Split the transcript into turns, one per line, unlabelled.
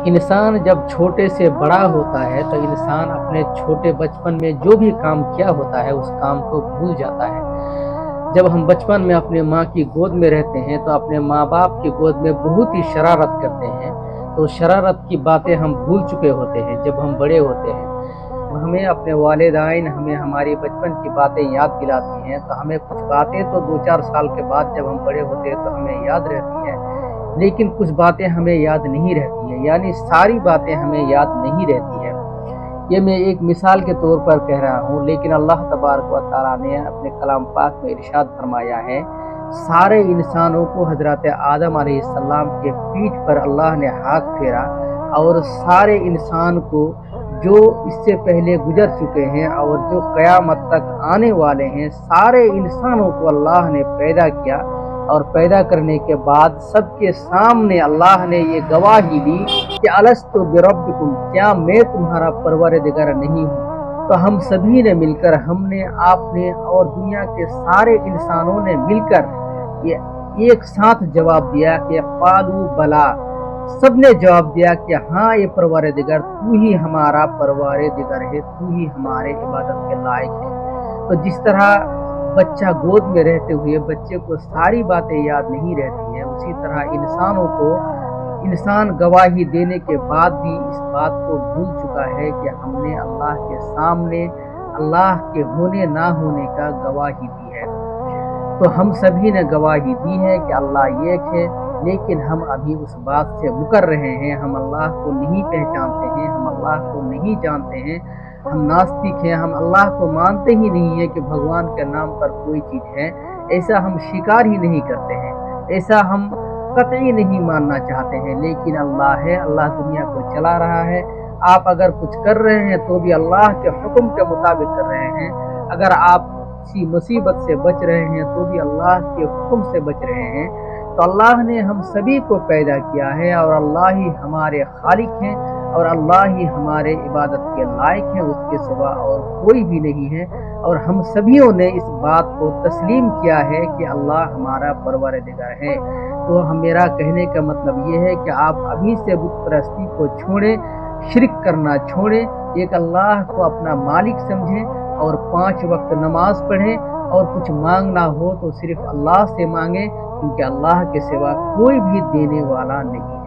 इंसान जब छोटे से बड़ा होता है तो इंसान अपने छोटे बचपन में जो भी काम किया होता है उस काम को भूल जाता है। जब हम बचपन में अपने माँ की गोद में रहते हैं तो अपने माँ बाप की गोद में बहुत ही शरारत करते हैं, तो शरारत की बातें हम भूल चुके होते हैं। जब हम बड़े होते हैं हमें अपने वालिदैन हमें हमारी बचपन की बातें याद दिलाती हैं, तो हमें कुछ बातें तो 2-4 साल के बाद जब हम बड़े होते हैं तो हमें याद रहती है, लेकिन कुछ बातें हमें याद नहीं रहती है, यानी सारी बातें हमें याद नहीं रहती है। ये मैं एक मिसाल के तौर पर कह रहा हूँ, लेकिन अल्लाह तबारक व तआला ने अपने कलाम पाक में इरशाद फरमाया है, सारे इंसानों को हजरत आदम अलैहिस्सलाम के पीठ पर अल्लाह ने हाथ फेरा और सारे इंसान को जो इससे पहले गुजर चुके हैं और जो क़यामत तक आने वाले हैं, सारे इंसानों को अल्लाह ने पैदा किया और पैदा करने के बाद सबके सामने अल्लाह ने ये गवाही दी कि अलस्तु बिरब्बिकुम, क्या मैं तुम्हारा परवरदिगार नहीं हूँ। तो हम सभी ने मिलकर, हमने, आपने और दुनिया के सारे इंसानों ने मिलकर ये एक साथ जवाब दिया कि क़ालू बला, सब ने जवाब दिया कि हाँ ये परवरदिगार, तू ही हमारा परवरदिगार है, तू ही हमारे इबादत के लायक है। तो जिस तरह बच्चा गोद में रहते हुए बच्चे को सारी बातें याद नहीं रहती है, उसी तरह इंसानों को इंसान गवाही देने के बाद भी इस बात को भूल चुका है कि हमने अल्लाह के सामने अल्लाह के होने ना होने का गवाही दी है। तो हम सभी ने गवाही दी है कि अल्लाह एक है, लेकिन हम अभी उस बात से मुकर रहे हैं। हम अल्लाह को नहीं पहचानते हैं, हम अल्लाह को नहीं जानते हैं, हम नास्तिक हैं, हम अल्लाह को मानते ही नहीं है कि भगवान के नाम पर कोई चीज़ है, ऐसा हम स्वीकार ही नहीं करते हैं, ऐसा हम कतई नहीं मानना चाहते हैं। लेकिन अल्लाह है, अल्लाह दुनिया को चला रहा है। आप अगर कुछ कर रहे हैं तो भी अल्लाह के हुक्म के मुताबिक कर रहे हैं, अगर आप किसी मुसीबत से बच रहे हैं तो भी अल्लाह के हुक्म से बच रहे हैं। तो अल्लाह ने हम सभी को पैदा किया है और अल्लाह ही हमारे खालिक हैं और अल्लाह ही हमारे इबादत के लायक हैं, उसके सिवा और कोई भी नहीं है। और हम सभीयों ने इस बात को तस्लीम किया है कि अल्लाह हमारा परवरदिगार है। तो मेरा कहने का मतलब ये है कि आप अभी से बुत परस्ती को छोड़ें, शिरक करना छोड़ें, एक अल्लाह को अपना मालिक समझें और 5 वक्त नमाज पढ़ें, और कुछ मांगना हो तो सिर्फ अल्लाह से मांगें, क्योंकि अल्लाह के सिवा कोई भी देने वाला नहीं।